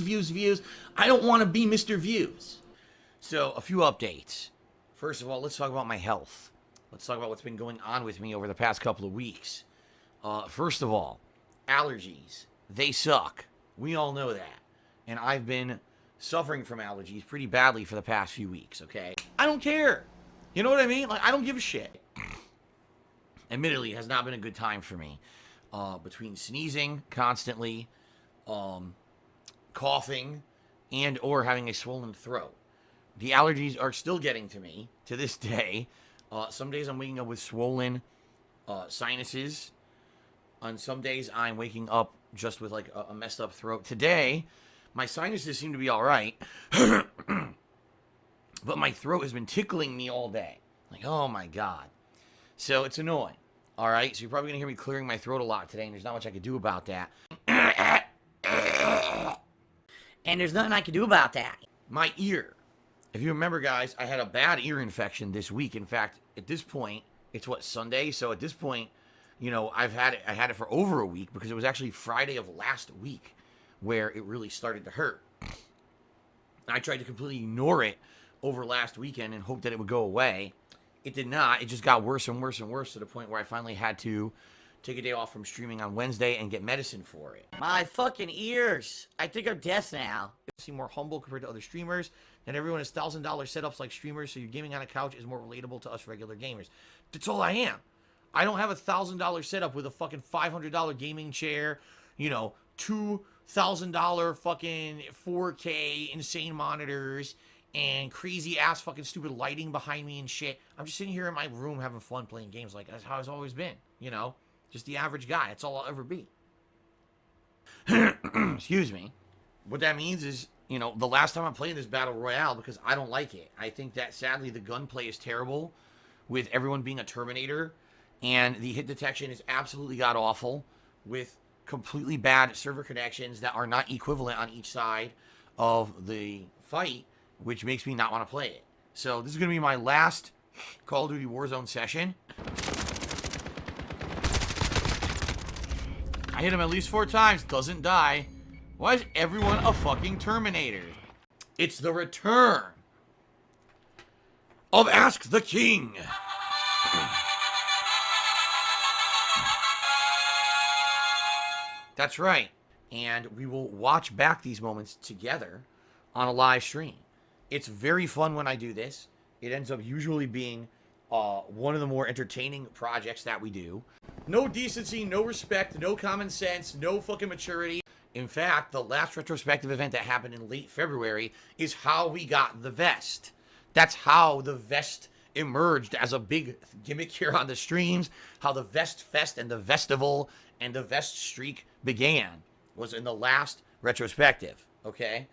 views. I don't want to be Mr. Views. So, a few updates. First of all, let's talk about my health. Let's talk about what's been going on with me over the past couple of weeks. First of all, allergies. They suck. We all know that. And I've been suffering from allergies pretty badly for the past few weeks, okay? I don't care. You know what I mean? Like, I don't give a shit. Admittedly, it has not been a good time for me. Between sneezing constantly, coughing, and or having a swollen throat. The allergies are still getting to me to this day. Some days I'm waking up with swollen sinuses. On some days I'm waking up just with like a messed up throat. Today, my sinuses seem to be all right. But my throat has been tickling me all day. Like, oh my God. So it's annoying. All right. So you're probably going to hear me clearing my throat a lot today. And there's not much I can do about that. And there's nothing I can do about that. My ear. If you remember, guys, I had a bad ear infection this week. In fact, at this point, it's what, Sunday? So at this point, you know, I had it for over a week because it was actually Friday of last week where it really started to hurt. I tried to completely ignore it over last weekend and hoped that it would go away. It did not. It just got worse and worse and worse to the point where I finally had to take a day off from streaming on Wednesday and get medicine for it. My fucking ears. I think I'm deaf now. Seem more humble compared to other streamers. Not everyone has $1,000 setups like streamers, so your gaming on a couch is more relatable to us regular gamers. That's all I am. I don't have $1,000 setup with a fucking $500 gaming chair, you know, $2,000 fucking 4K insane monitors, and crazy ass fucking stupid lighting behind me and shit. I'm just sitting here in my room having fun playing games. Like, that's how it's always been, you know? Just the average guy. That's all I'll ever be. Excuse me. What that means is, you know, the last time I'm playing this Battle Royale, because I don't like it. I think that, sadly, the gunplay is terrible, with everyone being a Terminator, and the hit detection is absolutely god-awful, with completely bad server connections that are not equivalent on each side of the fight, which makes me not want to play it. So this is going to be my last Call of Duty Warzone session. I hit him at least 4 times, doesn't die. Why is everyone a fucking Terminator? It's the return of Ask the King. That's right. And we will watch back these moments together on a live stream. It's very fun when I do this. It ends up usually being one of the more entertaining projects that we do. No decency, no respect, no common sense, no fucking maturity. In fact, the last retrospective event that happened in late February is how we got the vest. That's how the vest emerged as a big gimmick here on the streams. How the Vest Fest and the Vestival and the Vest Streak began was in the last retrospective, okay?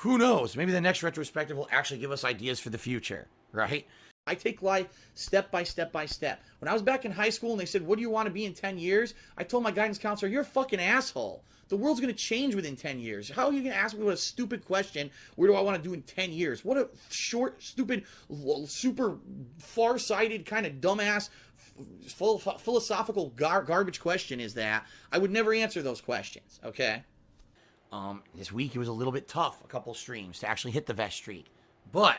Who knows? Maybe the next retrospective will actually give us ideas for the future, right? I take life step by step by step. When I was back in high school and they said, what do you want to be in 10 years? I told my guidance counselor, you're a fucking asshole. The world's going to change within 10 years. How are you going to ask me what a stupid question, where do I want to do in 10 years? What a short, stupid, super far-sighted kind of dumbass, philosophical garbage question is that. I would never answer those questions, okay? This week it was a little bit tough, a couple streams, to actually hit the vest streak. But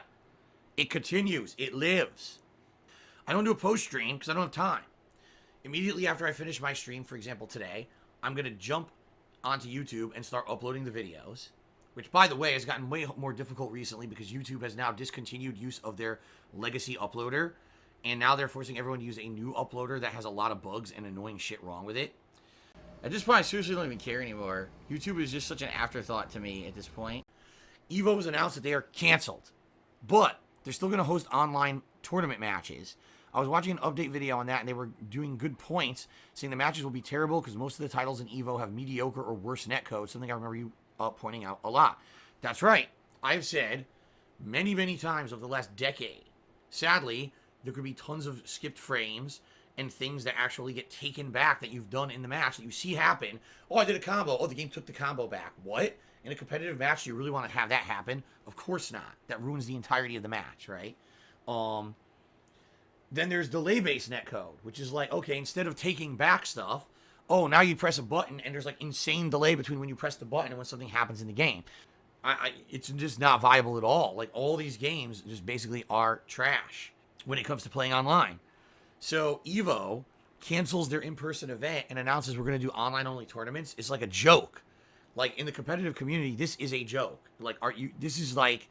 it continues. It lives. I don't do a post stream because I don't have time. Immediately after I finish my stream, for example, today, I'm going to jump onto YouTube and start uploading the videos, which, by the way, has gotten way more difficult recently because YouTube has now discontinued use of their legacy uploader, and now they're forcing everyone to use a new uploader that has a lot of bugs and annoying shit wrong with it. At this point, I seriously don't even care anymore. YouTube is just such an afterthought to me at this point. EVO has announced that they are canceled, but they're still going to host online tournament matches. I was watching an update video on that, and they were doing good points, saying the matches will be terrible because most of the titles in EVO have mediocre or worse netcode, something I remember you pointing out a lot. That's right. I've said many, many times over the last decade, sadly, there could be tons of skipped frames and things that actually get taken back that you've done in the match that you see happen. Oh, I did a combo. Oh, the game took the combo back. What? In a competitive match, do you really want to have that happen? Of course not. That ruins the entirety of the match, right? Then there's delay-based netcode, which is like, okay, instead of taking back stuff, oh, now you press a button and there's like insane delay between when you press the button and when something happens in the game. It's just not viable at all. Like, all these games just basically are trash when it comes to playing online. So EVO cancels their in-person event and announces we're going to do online-only tournaments. It's like a joke. Like, in the competitive community, this is a joke. Like, this is like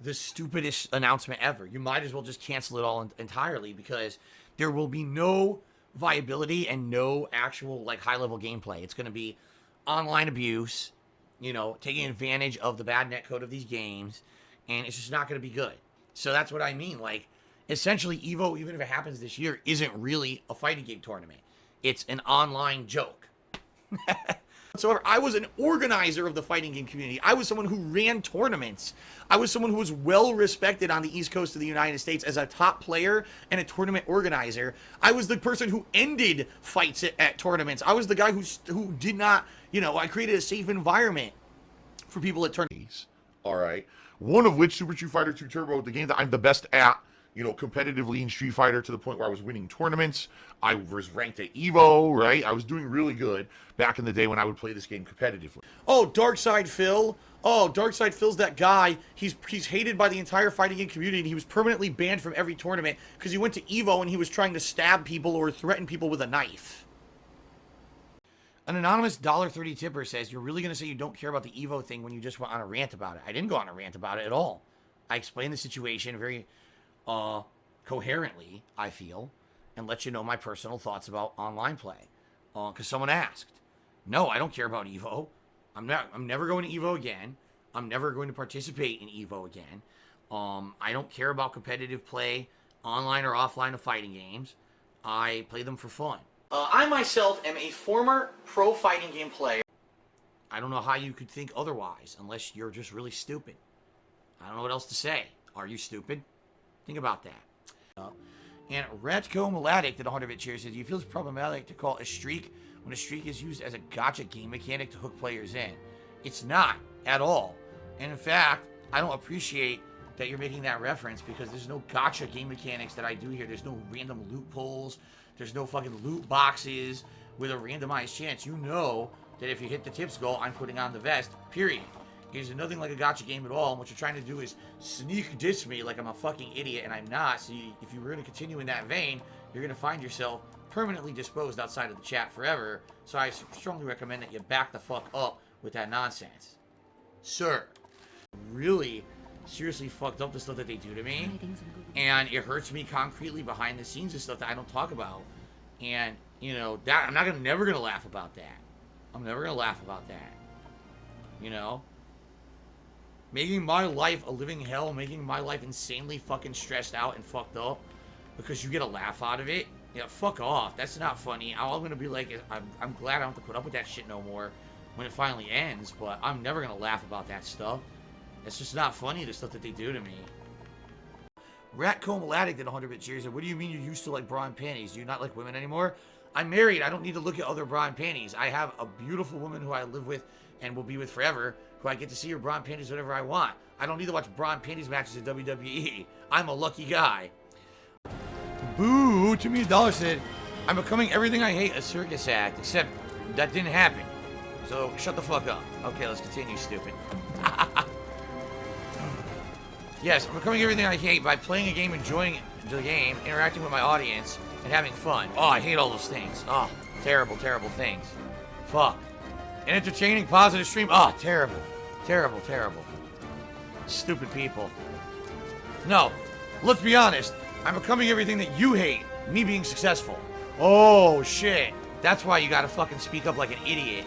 the stupidest announcement ever. You might as well just cancel it all entirely, because there will be no viability and no actual, like, high-level gameplay. It's going to be online abuse, you know, taking advantage of the bad netcode of these games, and it's just not going to be good. So that's what I mean. Like, essentially, EVO, even if it happens this year, isn't really a fighting game tournament. It's an online joke. So I was an organizer of the fighting game community. I was someone who ran tournaments. I was someone who was well respected on the East Coast of the United States as a top player and a tournament organizer. I was the person who ended fights at tournaments. I was the guy who did not, you know, I created a safe environment for people at tournaments. All right. One of which, Super Street Fighter 2 Turbo, the game that I'm the best at, you know, competitively in Street Fighter, to the point where I was winning tournaments. I was ranked at EVO, right? I was doing really good back in the day when I would play this game competitively. Oh, Darkside Phil. Oh, Darkside Phil's that guy. He's hated by the entire fighting game community, and he was permanently banned from every tournament because he went to EVO and he was trying to stab people or threaten people with a knife. An anonymous $1.30 tipper says, you're really going to say you don't care about the EVO thing when you just went on a rant about it. I didn't go on a rant about it at all. I explained the situation very coherently, I feel, and let you know my personal thoughts about online play. Because someone asked. No, I don't care about EVO. I'm never going to EVO again. I'm never going to participate in EVO again. I don't care about competitive play, online or offline of fighting games. I play them for fun. I myself am a former pro fighting game player. I don't know how you could think otherwise, unless you're just really stupid. I don't know what else to say. Are you stupid? Think about that. And Ratco Meladic did 100-bit cheer says, you feel it's problematic to call a streak when a streak is used as a gotcha game mechanic to hook players in. It's not at all. And in fact, I don't appreciate that you're making that reference, because there's no gotcha game mechanics that I do here. There's no random loot pulls. There's no fucking loot boxes with a randomized chance. You know that if you hit the tips goal, I'm putting on the vest, period. It is nothing like a gotcha game at all, and what you're trying to do is sneak diss me like I'm a fucking idiot, and I'm not. So if you were going to continue in that vein, you're going to find yourself permanently disposed outside of the chat forever. So I strongly recommend that you back the fuck up with that nonsense. Sir. Really seriously fucked up the stuff that they do to me, and it hurts me concretely behind the scenes and stuff that I don't talk about. And, you know, that I'm never gonna laugh about that. I'm never gonna laugh about that. You know? Making my life a living hell, making my life insanely fucking stressed out and fucked up because you get a laugh out of it. Yeah, fuck off. That's not funny. All I'm gonna be like is, I'm glad I don't have to put up with that shit no more when it finally ends, but I'm never gonna laugh about that stuff. It's just not funny, the stuff that they do to me. Ratcomb Laddick did 100-bit cheers. What do you mean you used to like bra and panties? Do you not like women anymore? I'm married. I don't need to look at other bra and panties. I have a beautiful woman who I live with and will be with forever, who I get to see her bra and panties whenever I want. I don't need to watch bra and panties matches at WWE. I'm a lucky guy. Boo! To me, $1 said, I'm becoming everything I hate, a circus act, except that didn't happen. So shut the fuck up. Okay, let's continue, stupid. Yes, I'm becoming everything I hate by playing a game, enjoying the game, interacting with my audience, and having fun. Oh, I hate all those things. Oh, terrible, terrible things. Fuck. An entertaining, positive stream. Oh, terrible. Terrible, terrible. Stupid people. No, let's be honest. I'm becoming everything that you hate. Me being successful. Oh, shit. That's why you gotta fucking speak up like an idiot.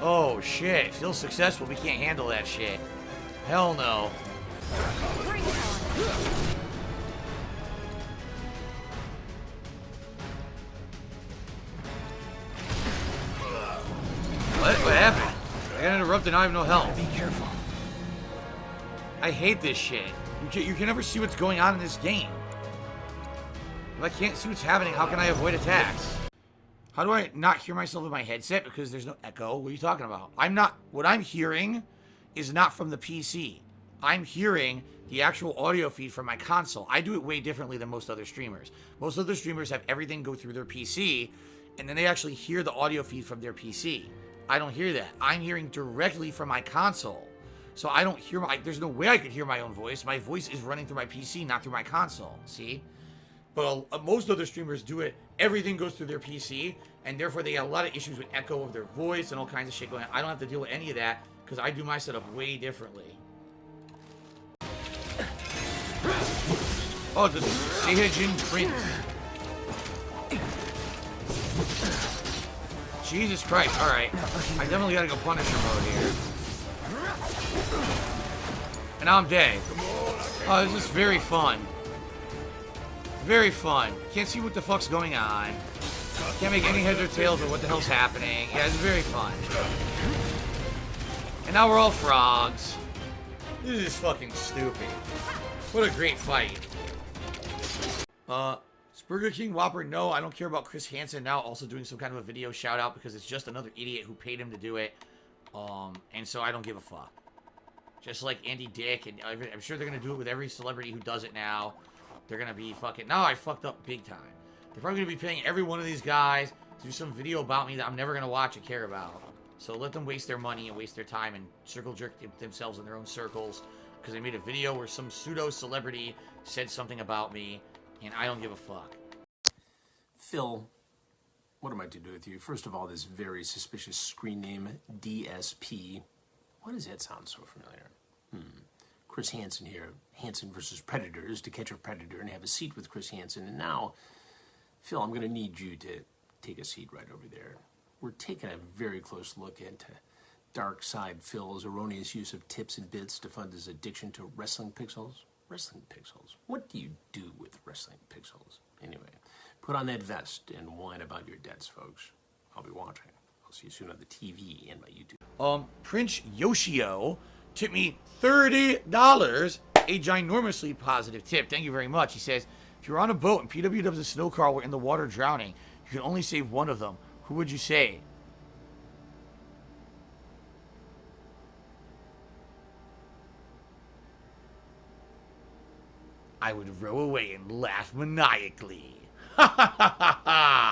Oh, shit. Feel successful. We can't handle that shit. Hell no. What happened? I got interrupted, now I have no health. Be careful. I hate this shit. You can never see what's going on in this game. If I can't see what's happening, how can I avoid attacks? How do I not hear myself in my headset? Because there's no echo. What are you talking about? What I'm hearing is not from the PC. I'm hearing the actual audio feed from my console. I do it way differently than most other streamers. Most other streamers have everything go through their PC, and then they actually hear the audio feed from their PC. I don't hear that. I'm hearing directly from my console. So I don't hear there's no way I could hear my own voice. My voice is running through my PC, not through my console. See? But most other streamers do it. Everything goes through their PC, and therefore they got a lot of issues with echo of their voice and all kinds of shit going on. I don't have to deal with any of that because I do my setup way differently. Oh, the Saiyajin Prince. Jesus Christ. Alright. I definitely gotta go Punisher mode here. And now I'm dead. Oh, this is very fun. Very fun. Can't see what the fuck's going on. Can't make any heads or tails of what the hell's happening. Yeah, it's very fun. And now we're all frogs. This is fucking stupid. What a great fight. Burger King Whopper, no, I don't care about Chris Hansen now also doing some kind of a video shout out because it's just another idiot who paid him to do it. And so I don't give a fuck. Just like Andy Dick, and I'm sure they're gonna do it with every celebrity who does it now. They're gonna be fucking, no, I fucked up big time. They're probably gonna be paying every one of these guys to do some video about me that I'm never gonna watch or care about. So let them waste their money and waste their time and circle jerk themselves in their own circles because they made a video where some pseudo celebrity said something about me. And I don't give a fuck. Phil, what am I to do with you? First of all, this very suspicious screen name, DSP. Why does that sound so familiar? Chris Hansen here. Hansen versus Predators, to catch a predator and have a seat with Chris Hansen. And now, Phil, I'm going to need you to take a seat right over there. We're taking a very close look into Dark Side Phil's erroneous use of tips and bits to fund his addiction to wrestling pixels. Wrestling pixels. What do you do with wrestling pixels? Anyway, put on that vest and whine about your debts, folks. I'll be watching. I'll see you soon on the TV and my YouTube. Prince Yoshio tipped me $30. A ginormously positive tip. Thank you very much. He says, if you're on a boat and PWWs and snow car were in the water drowning, you can only save one of them. Who would you save? I would row away and laugh maniacally. Ha ha ha ha ha!